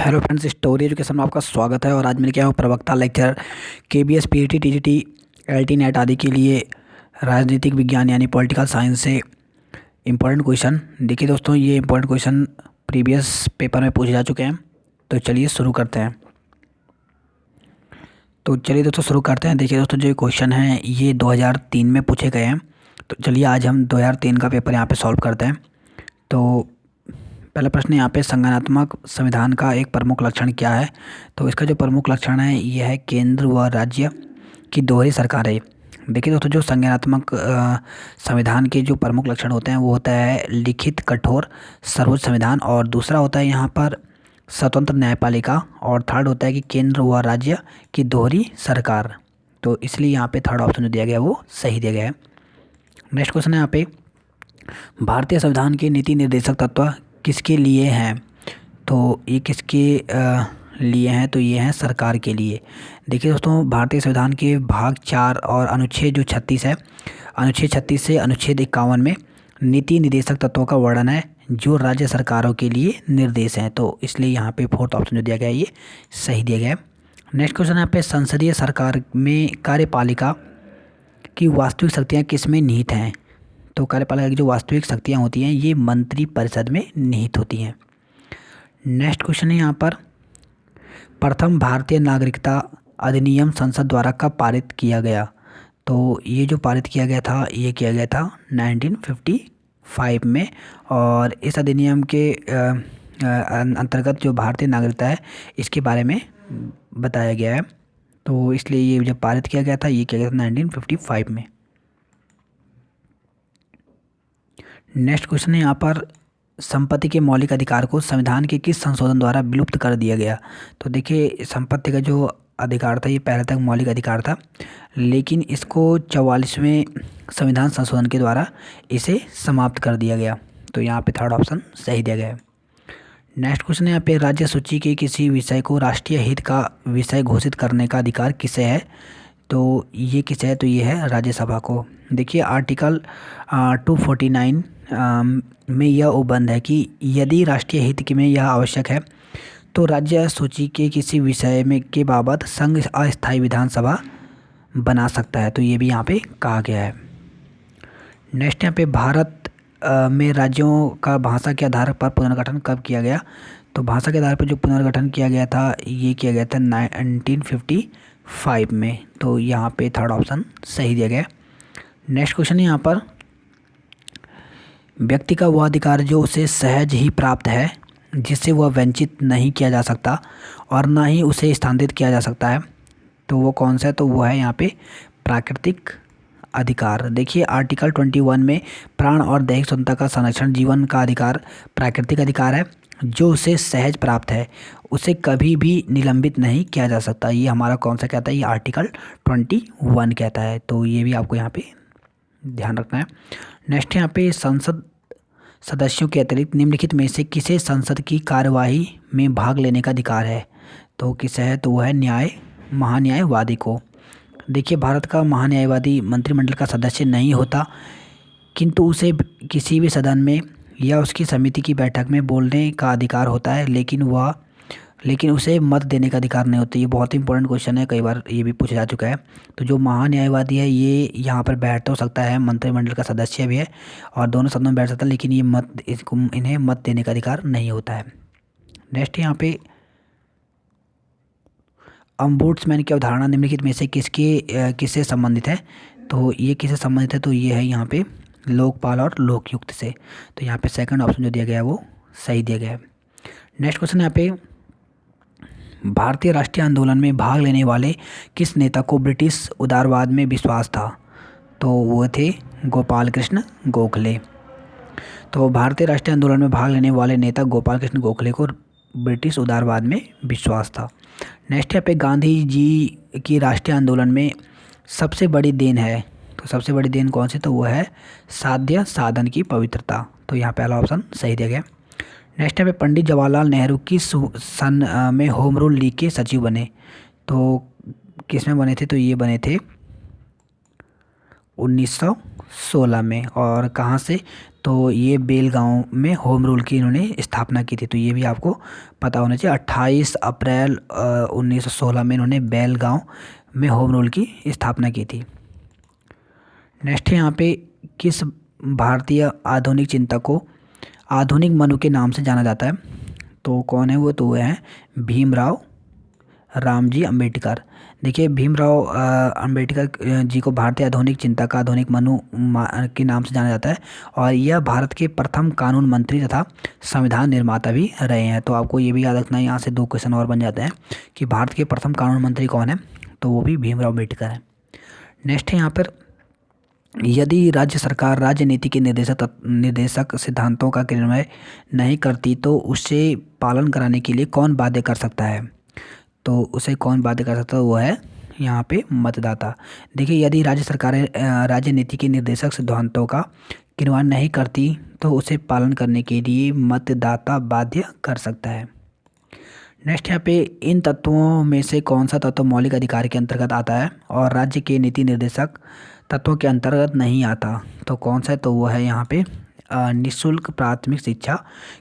Hello friends, story education में आपका स्वागत है। और आज मैंने क्या है प्रवक्ता lecture KBS PET TGT LT net आदि के लिए राजनीतिक विज्ञान यानी पॉलिटिकल साइंस से इम्पोर्टेंट क्वेश्चन। देखिए दोस्तों, ये इम्पोर्टेंट क्वेश्चन प्रीवियस पेपर में पूछे जा चुके हैं। तो चलिए शुरू करते हैं। देखिए दोस्तों, जो क्वेश्चन है ये 2003 में पूछे गए हैं। तो चलिए आज हम 2003 का पेपर यहाँ पे सॉल्व करते हैं। तो पहला प्रश्न यहाँ पे, संगठनात्मक संविधान का एक प्रमुख लक्षण क्या है? तो इसका जो प्रमुख लक्षण है यह है केंद्र व राज्य की दोहरी सरकार है। देखिए दोस्तों, जो संज्ञानात्मक संविधान के जो प्रमुख लक्षण होते हैं वो होता है लिखित कठोर सर्वोच्च संविधान, और दूसरा होता है यहाँ पर स्वतंत्र न्यायपालिका, और थर्ड होता है कि केंद्र व राज्य की दोहरी सरकार। तो इसलिए यहाँ पे थर्ड ऑप्शन जो दिया गया है वो सही दिया गया है। नेक्स्ट क्वेश्चन है यहाँ पे, भारतीय संविधान के नीति निर्देशक तत्व किसके लिए हैं? तो ये किसके लिए हैं? तो ये हैं सरकार के लिए। देखिए दोस्तों, भारतीय संविधान के भाग 4 और अनुच्छेद जो 36 है, अनुच्छेद 36 से अनुच्छेद 51 में नीति निर्देशक तत्वों का वर्णन है जो राज्य सरकारों के लिए निर्देश हैं। तो इसलिए यहाँ पे फोर्थ ऑप्शन जो दिया गया है ये सही दिया गया है। नेक्स्ट क्वेश्चन यहाँ पे, संसदीय सरकार में कार्यपालिका की वास्तविक शक्तियाँ किस में निहित हैं? तो कार्यपालिका की जो वास्तविक शक्तियाँ होती हैं ये मंत्री परिषद में निहित होती हैं। नेक्स्ट क्वेश्चन है यहाँ पर, प्रथम भारतीय नागरिकता अधिनियम संसद द्वारा कब पारित किया गया? तो ये जो पारित किया गया था ये किया गया था 1955 में, और इस अधिनियम के अंतर्गत जो भारतीय नागरिकता है इसके बारे में बताया गया है। तो इसलिए ये जब पारित किया गया था ये किया गया था 1955 में। नेक्स्ट क्वेश्चन है यहाँ पर, संपत्ति के मौलिक अधिकार को संविधान के किस संशोधन द्वारा विलुप्त कर दिया गया? तो देखिए, संपत्ति का जो अधिकार था ये पहले तक मौलिक अधिकार था, लेकिन इसको 44वें संविधान संशोधन के द्वारा इसे समाप्त कर दिया गया। तो यहाँ पे थर्ड ऑप्शन सही दिया गया है। नेक्स्ट क्वेश्चन है यहाँ पे, राज्य सूची के किसी विषय को राष्ट्रीय हित का विषय घोषित करने का अधिकार किसे है? तो ये किसे है? तो ये है राज्यसभा को। देखिए, आर्टिकल 249 में यह उपबंध है कि यदि राष्ट्रीय हित में यह आवश्यक है तो राज्य सूची के किसी विषय में के बाबत संघ अस्थायी विधानसभा बना सकता है। तो ये भी यहाँ पे कहा गया है। नेक्स्ट यहाँ पे, भारत में राज्यों का भाषा के आधार पर पुनर्गठन कब किया गया? तो भाषा के आधार पर जो पुनर्गठन किया गया था ये किया गया था 1955 में। तो यहाँ पे थर्ड ऑप्शन सही दिया गया। नेक्स्ट क्वेश्चन है यहाँ पर, व्यक्ति का वह अधिकार जो उसे सहज ही प्राप्त है, जिससे वह वंचित नहीं किया जा सकता और ना ही उसे स्थानांतरित किया जा सकता है, तो वो कौन सा है? तो वो है यहाँ पे प्राकृतिक अधिकार। देखिए, आर्टिकल 21 में प्राण और दैहिक स्वतंत्रता का संरक्षण जीवन का अधिकार प्राकृतिक अधिकार है जो उसे सहज प्राप्त है, उसे कभी भी निलंबित नहीं किया जा सकता। ये हमारा कौन सा कहता है? ये आर्टिकल 21 कहता है। तो ये भी आपको यहाँ पे ध्यान रखना है। नेक्स्ट यहाँ पे, संसद सदस्यों के अतिरिक्त निम्नलिखित में से किसे संसद की कार्यवाही में भाग लेने का अधिकार है? तो किसे है? तो वो है महान्यायवादी को। देखिए, भारत का महान्यायवादी मंत्रिमंडल का सदस्य नहीं होता, किंतु उसे किसी भी सदन में या उसकी समिति की बैठक में बोलने का अधिकार होता है, लेकिन उसे मत देने का अधिकार नहीं होता। ये बहुत इंपॉर्टेंट क्वेश्चन है, कई बार ये भी पूछा जा चुका है। तो जो महान्यायवादी है ये यहाँ पर बैठ तो सकता है, मंत्रिमंडल का सदस्य भी है और दोनों सदनों में बैठ सकता है, लेकिन ये इन्हें मत देने का अधिकार नहीं होता है। नेक्स्ट यहाँ पे, ओम्बुड्समैन की अवधारणा निम्नलिखित में से किससे संबंधित है? तो ये किससे संबंधित है? तो ये है यहाँ पे लोकपाल और लोकयुक्त से। तो यहाँ पे सेकंड ऑप्शन जो दिया गया है वो सही दिया गया है। नेक्स्ट क्वेश्चन यहाँ पे, भारतीय राष्ट्रीय आंदोलन में भाग लेने वाले किस नेता को ब्रिटिश उदारवाद में विश्वास था? तो वो थे गोपाल कृष्ण गोखले। तो भारतीय राष्ट्रीय आंदोलन में भाग लेने वाले नेता गोपाल कृष्ण गोखले को ब्रिटिश उदारवाद में विश्वास था। नेक्स्ट यहाँ पे, गांधी जी की राष्ट्रीय आंदोलन में सबसे बड़ी देन है। तो सबसे बड़ी देन कौन सी? तो वो है साध्य साधन की पवित्रता। तो यहाँ पहला ऑप्शन सही दिया गया। नेक्स्ट यहाँ पे, पंडित जवाहरलाल नेहरू किस सन में होम रूल लीग के सचिव बने? तो किस में बने थे? तो ये बने थे 1916 में। और कहाँ से? तो ये बेलगांव में होम रूल की इन्होंने स्थापना की थी, तो ये भी आपको पता होना चाहिए। 28 अप्रैल 1916 में इन्होंने बेलगांव में होम रूल की स्थापना की थी। नेक्स्ट है यहाँ पे, किस भारतीय आधुनिक चिंतक को आधुनिक मनु के नाम से जाना जाता है? तो कौन है वो? तो वो हैं भीमराव रामजी अंबेडकर। देखिए भीमराव अंबेडकर जी को भारतीय आधुनिक चिंतक, आधुनिक मनु के नाम से जाना जाता है, और यह भारत के प्रथम कानून मंत्री तथा संविधान निर्माता भी रहे हैं। तो आपको ये भी याद रखना है, यहाँ से 2 क्वेश्चन और बन जाते हैं कि भारत के प्रथम कानून मंत्री कौन है, तो वो भी भीमराव अंबेडकर है। नेक्स्ट है यहाँ पर, यदि राज्य सरकार राजनीति के निर्देशक सिद्धांतों का क्रियान्वयन नहीं करती तो उसे पालन कराने के लिए कौन बाध्य कर सकता है? तो उसे कौन बाध्य कर सकता है? वो है यहाँ पे मतदाता। देखिए यदि राज्य सरकारें राजनीति के निर्देशक सिद्धांतों का क्रियान्वयन नहीं करती तो उसे पालन करने के लिए मतदाता बाध्य कर सकता है। नेक्स्ट यहाँ पे, इन तत्वों में से कौन सा तत्व मौलिक अधिकार के अंतर्गत आता है और राज्य के नीति निर्देशक तत्वों के अंतर्गत नहीं आता? तो कौन सा है? तो वो है यहाँ पे निःशुल्क प्राथमिक शिक्षा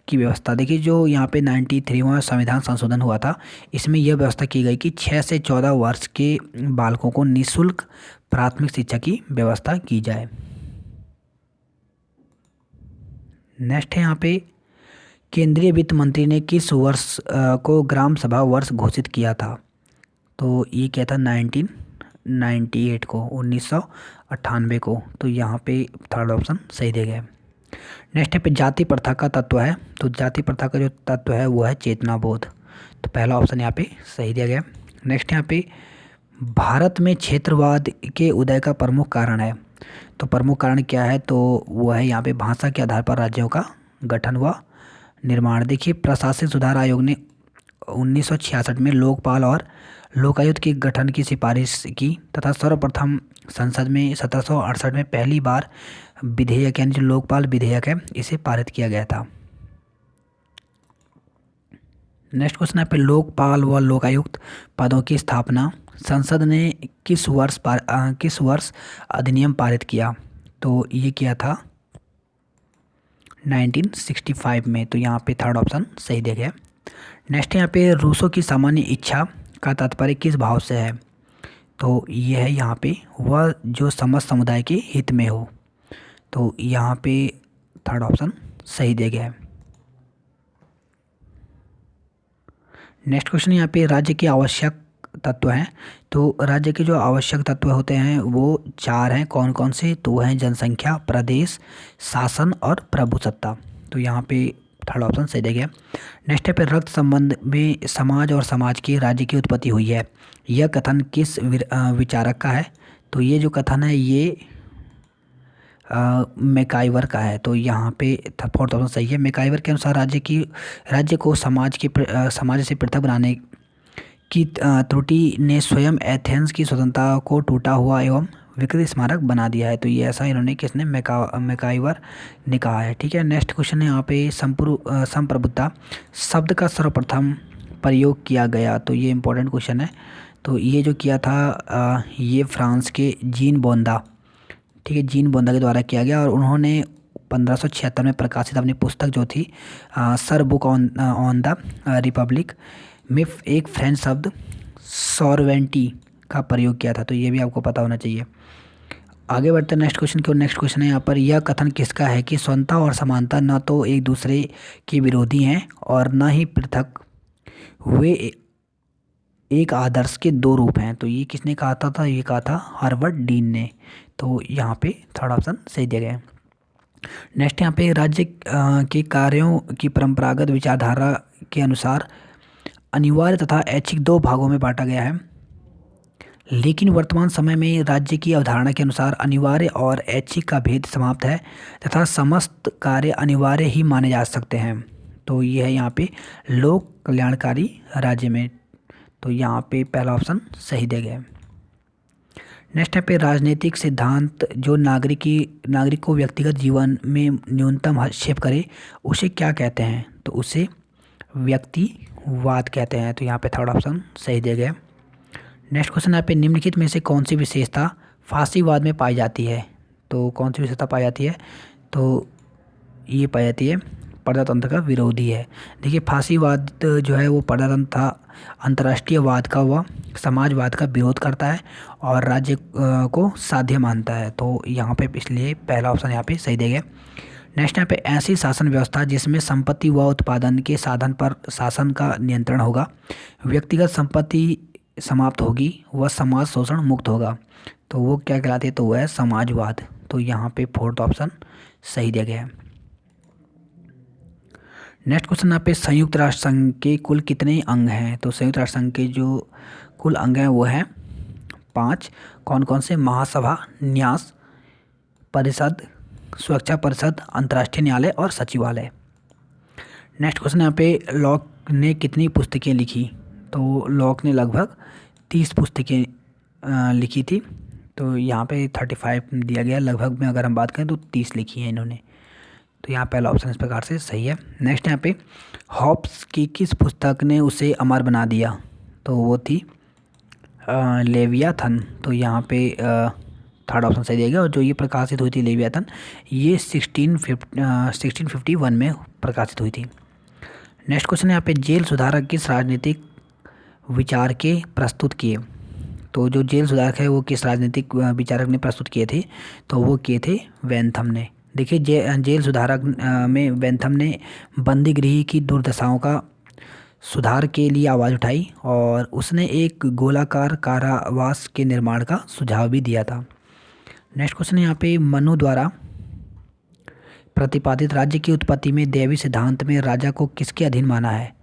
की व्यवस्था। देखिए जो यहाँ पे 93वां संविधान संशोधन हुआ था, इसमें यह व्यवस्था की गई कि 6 से 14 वर्ष के बालकों को निःशुल्क प्राथमिक शिक्षा की व्यवस्था की जाए। नेक्स्ट है यहाँ पे, केंद्रीय वित्त मंत्री ने किस वर्ष को ग्राम सभा वर्ष घोषित किया था? तो ये क्या था? 1998 को, 1998 को। तो यहाँ पे थर्ड ऑप्शन सही दिया गया है। नेक्स्ट पे, जाति प्रथा का तत्व है, तो जाति प्रथा का जो तत्व है वो है चेतना बोध। तो पहला ऑप्शन यहाँ पे सही दिया गया। नेक्स्ट यहाँ पे, भारत में क्षेत्रवाद के उदय का प्रमुख कारण है, तो प्रमुख कारण क्या है? तो वो है यहाँ पे भाषा के आधार पर राज्यों का गठन व निर्माण। देखिए प्रशासनिक सुधार आयोग ने 1966 में लोकपाल और लोकायुक्त के गठन की सिफारिश की तथा सर्वप्रथम संसद में 1768 में पहली बार विधेयक यानी जो लोकपाल विधेयक है इसे पारित किया गया था। नेक्स्ट क्वेश्चन है पे, लोकपाल व लोकायुक्त पदों की स्थापना संसद ने किस वर्ष अधिनियम पारित किया? तो ये किया था 1965 में। तो यहाँ पे थर्ड ऑप्शन सही दिया गया। नेक्स्ट यहाँ पे, रूसों की सामान्य इच्छा का तात्पर्य किस भाव से है? तो ये है यहाँ पे, वह जो समस्त समुदाय के हित में हो। तो यहाँ पे थर्ड ऑप्शन सही दिया गया है। नेक्स्ट क्वेश्चन यहाँ पे, राज्य के आवश्यक तत्व हैं, तो राज्य के जो आवश्यक तत्व होते हैं वो 4 हैं। कौन कौन से? तो हैं जनसंख्या, प्रदेश, शासन और प्रभुसत्ता। तो यहाँ पे थर्ड ऑप्शन सही दिया गया। नेक्स्ट है पे, रक्त संबंध में समाज और समाज के राज्य की उत्पत्ति हुई है, यह कथन किस विचारक का है? तो ये जो कथन है ये मैकाइवर का है। तो यहाँ पे फोर्थ ऑप्शन सही है। मैकाइवर के अनुसार राज्य को समाज से पृथक बनाने की त्रुटि ने स्वयं एथेंस की स्वतंत्रता को टूटा हुआ एवं विकृत स्मारक बना दिया है। तो ये ऐसा इन्होंने किसने? मैकाइवर ने कहा है। ठीक है। नेक्स्ट क्वेश्चन है यहाँ पे, संप्रभुता शब्द का सर्वप्रथम प्रयोग किया गया, तो ये इंपॉर्टेंट क्वेश्चन है। तो ये जो किया था ये फ्रांस के जीन बोंदा, ठीक है, जीन बोंदा के द्वारा किया गया, और उन्होंने 1576 में प्रकाशित अपनी पुस्तक जो थी sir book on the Republic में एक फ्रेंच शब्द सॉरवेंटी का प्रयोग किया था। तो ये भी आपको पता होना चाहिए। आगे बढ़ते हैं नेक्स्ट क्वेश्चन की ओर। नेक्स्ट क्वेश्चन है यहाँ पर, यह कथन किसका है कि स्वतंत्रता और समानता न तो एक दूसरे के विरोधी हैं और न ही पृथक हुए एक आदर्श के 2 रूप हैं। तो ये किसने कहा था? ये कहा था हार्वर्ड डीन ने। तो यहाँ पे थर्ड ऑप्शन सही दिया गया है। नेक्स्ट यहाँ पे, राज्य के कार्यों की परंपरागत विचारधारा के अनुसार अनिवार्य तथा ऐच्छिक 2 भागों में बांटा गया है, लेकिन वर्तमान समय में राज्य की अवधारणा के अनुसार अनिवार्य और ऐच्छिक का भेद समाप्त है तथा समस्त कार्य अनिवार्य ही माने जा सकते हैं। तो ये है यहाँ पे लोक कल्याणकारी राज्य में। तो यहाँ पे पहला ऑप्शन सही दिया गया है। नेक्स्ट है पे, राजनीतिक सिद्धांत जो नागरिक को व्यक्तिगत जीवन में न्यूनतम हस्तक्षेप करे उसे क्या कहते हैं? तो उसे व्यक्तिवाद कहते हैं। तो यहाँ पे थर्ड ऑप्शन सही दिया गया। नेक्स्ट क्वेश्चन यहाँ पे, निम्नलिखित में से कौन सी विशेषता फासीवाद में पाई जाती है? तो कौन सी विशेषता पाई जाती है? तो ये पाई जाती है प्रजातंत्र का विरोधी है। देखिए फांसीवाद जो है वो प्रजातंत्र था, अंतर्राष्ट्रीयवाद का हुआ, समाजवाद का विरोध करता है और राज्य को साध्य मानता है। तो यहाँ पे इसलिए पहला ऑप्शन यहाँ पे सही दिया गया। नेक्स्ट यहाँ पे ऐसी शासन व्यवस्था जिसमें संपत्ति व उत्पादन के साधन पर शासन का नियंत्रण होगा, व्यक्तिगत संपत्ति समाप्त होगी व समाज शोषण मुक्त होगा, तो वो क्या कहलाती है, तो वह है समाजवाद। तो यहाँ पे फोर्थ ऑप्शन सही दिया गया है। नेक्स्ट क्वेश्चन यहाँ पे संयुक्त राष्ट्र संघ के कुल कितने अंग हैं, तो संयुक्त राष्ट्र संघ के जो कुल अंग हैं वो हैं 5। कौन कौन से, महासभा, न्यास परिषद, सुरक्षा परिषद, अंतर्राष्ट्रीय न्यायालय और सचिवालय। नेक्स्ट क्वेश्चन यहाँ पे लॉक ने कितनी पुस्तकें लिखी, तो लॉक ने लगभग 30 पुस्तकें लिखी थी। तो यहाँ पे 35 दिया गया, लगभग में अगर हम बात करें तो 30 लिखी हैं इन्होंने। तो यहाँ पहला ऑप्शन इस प्रकार से सही है। नेक्स्ट यहाँ पे हॉब्स की किस पुस्तक ने उसे अमर बना दिया, तो वो थी लेवियाथन। तो यहाँ पे थर्ड ऑप्शन सही दिया गया। और जो ये प्रकाशित हुई थी लेवियाथन, ये 1651 में प्रकाशित हुई थी। नेक्स्ट क्वेश्चन यहाँ पे जेल सुधारक किस राजनीतिक विचार के प्रस्तुत किए, तो जो जेल सुधारक है वो किस राजनीतिक विचारक ने प्रस्तुत किए थे, तो वो किए थे बेंथम ने। देखिए जेल सुधारक में बेंथम ने बंदी गृह की दुर्दशाओं का सुधार के लिए आवाज़ उठाई और उसने एक गोलाकार कारावास के निर्माण का सुझाव भी दिया था। नेक्स्ट क्वेश्चन यहाँ पे मनु द्वारा प्रतिपादित राज्य की उत्पत्ति में दैवी सिद्धांत में राजा को किसके अधीन माना है,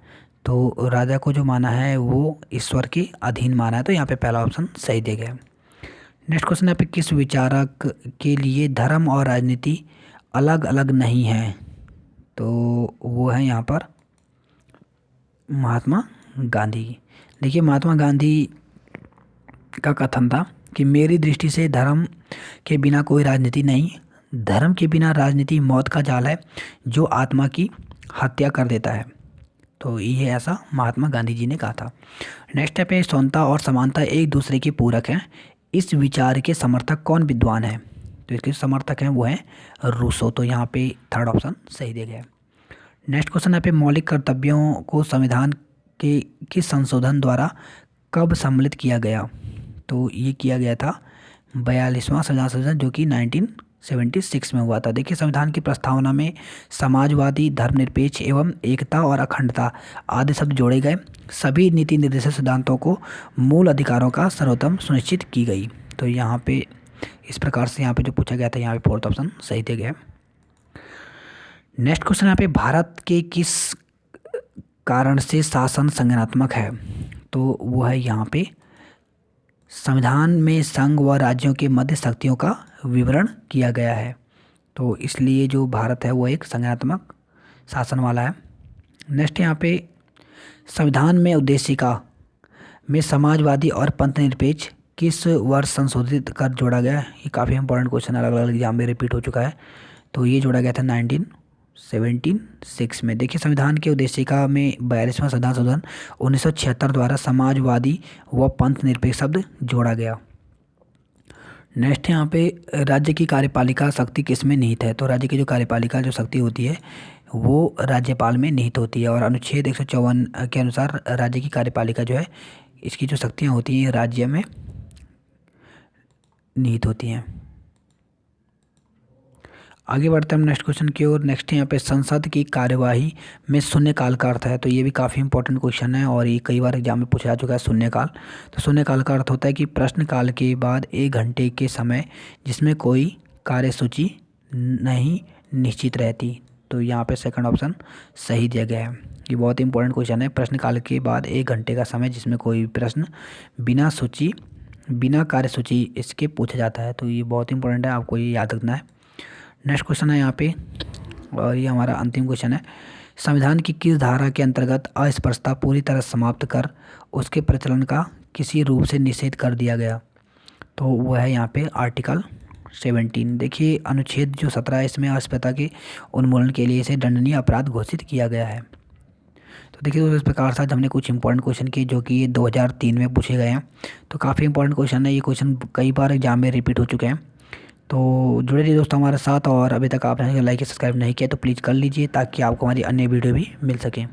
तो राजा को जो माना है वो ईश्वर के अधीन माना है। तो यहाँ पे पहला ऑप्शन सही दिया गया। नेक्स्ट क्वेश्चन यहाँ पे किस विचारक के लिए धर्म और राजनीति अलग अलग नहीं है, तो वो है यहाँ पर महात्मा गांधी। देखिए महात्मा गांधी का कथन था कि मेरी दृष्टि से धर्म के बिना कोई राजनीति नहीं, धर्म के बिना राजनीति मौत का जाल है जो आत्मा की हत्या कर देता है। तो ये ऐसा महात्मा गांधी जी ने कहा था। नेक्स्ट पे समानता और समानता एक दूसरे के पूरक हैं, इस विचार के समर्थक कौन विद्वान है, तो इसके समर्थक हैं वो हैं रूसो। तो यहाँ पे थर्ड ऑप्शन सही दिया गया है। नेक्स्ट क्वेश्चन यहाँ पे मौलिक कर्तव्यों को संविधान के किस संशोधन द्वारा कब सम्मिलित किया गया, तो ये किया गया था 42वां संविधान संशोधन जो कि 1976 में हुआ था। देखिए संविधान की प्रस्तावना में समाजवादी, धर्मनिरपेक्ष एवं एकता और अखंडता आदि शब्द जोड़े गए। सभी नीति निर्देशक सिद्धांतों को मूल अधिकारों का सर्वोत्तम सुनिश्चित की गई। तो यहाँ पे इस प्रकार से यहाँ पे जो पूछा गया था, यहाँ पे फोर्थ ऑप्शन सही दिया गया। नेक्स्ट क्वेश्चन यहाँ पे भारत के किस कारण से शासन संज्ञानात्मक है, तो वो है यहाँ पे संविधान में संघ व राज्यों के मध्य शक्तियों का विवरण किया गया है। तो इसलिए जो भारत है वो एक संज्ञानात्मक शासन वाला है। नेक्स्ट यहाँ पे संविधान में उद्देशिका में समाजवादी और पंथनिरपेक्ष किस वर्ष संशोधित कर जोड़ा गया है, ये काफ़ी इंपॉर्टेंट क्वेश्चन अलग अलग एग्जाम में रिपीट हो चुका है। तो ये जोड़ा गया था 1976 में। देखिए संविधान के उद्देशिका में 42वां संविधान संशोधन 1976 द्वारा समाजवादी व पंथ निरपेक्ष शब्द जोड़ा गया। नेक्स्ट यहाँ पे राज्य की कार्यपालिका शक्ति किस में निहित है, तो राज्य की जो कार्यपालिका जो शक्ति होती है वो राज्यपाल में निहित होती है। और अनुच्छेद 154 के अनुसार राज्य की कार्यपालिका जो है इसकी जो शक्तियाँ होती हैं राज्य में निहित होती हैं। आगे बढ़ते हैं हम नेक्स्ट क्वेश्चन की ओर। नेक्स्ट यहाँ पे संसद की कार्यवाही में शून्यकाल का अर्थ है, तो ये भी काफ़ी इंपॉर्टेंट क्वेश्चन है और ये कई बार एग्जाम में पूछा जा चुका है। शून्यकाल, तो शून्यकाल का अर्थ होता है कि प्रश्नकाल के बाद 1 घंटे के समय जिसमें कोई कार्यसूची नहीं निश्चित रहती। तो यहाँ पे सेकंड ऑप्शन सही दिया गया है। ये बहुत इंपॉर्टेंट क्वेश्चन है, प्रश्नकाल के बाद 1 घंटे का समय जिसमें कोई प्रश्न बिना कार्यसूची इसके पूछा जाता है। तो ये बहुत इंपॉर्टेंट है, आपको ये याद रखना है। नेक्स्ट क्वेश्चन है यहाँ पे और ये हमारा अंतिम क्वेश्चन है। संविधान की किस धारा के अंतर्गत अस्पृश्यता पूरी तरह समाप्त कर उसके प्रचलन का किसी रूप से निषेध कर दिया गया, तो वो है यहाँ पे आर्टिकल 17। देखिए अनुच्छेद जो 17 है इसमें अस्पृश्यता के उन्मूलन के लिए इसे दंडनीय अपराध घोषित किया गया है। तो देखिए दोस्तों इस प्रकार से आज हमने कुछ इंपॉर्टेंट क्वेश्चन किए जो कि ये 2003 में पूछे गए हैं। तो काफ़ी इंपॉर्टेंट क्वेश्चन है, ये क्वेश्चन कई बार एग्जाम में रिपीट हो चुके हैं। तो जुड़े रहिए दोस्तों हमारे साथ, और अभी तक आपने लाइक या सब्सक्राइब नहीं किया तो प्लीज़ कर लीजिए ताकि आपको हमारी अन्य वीडियो भी मिल सके।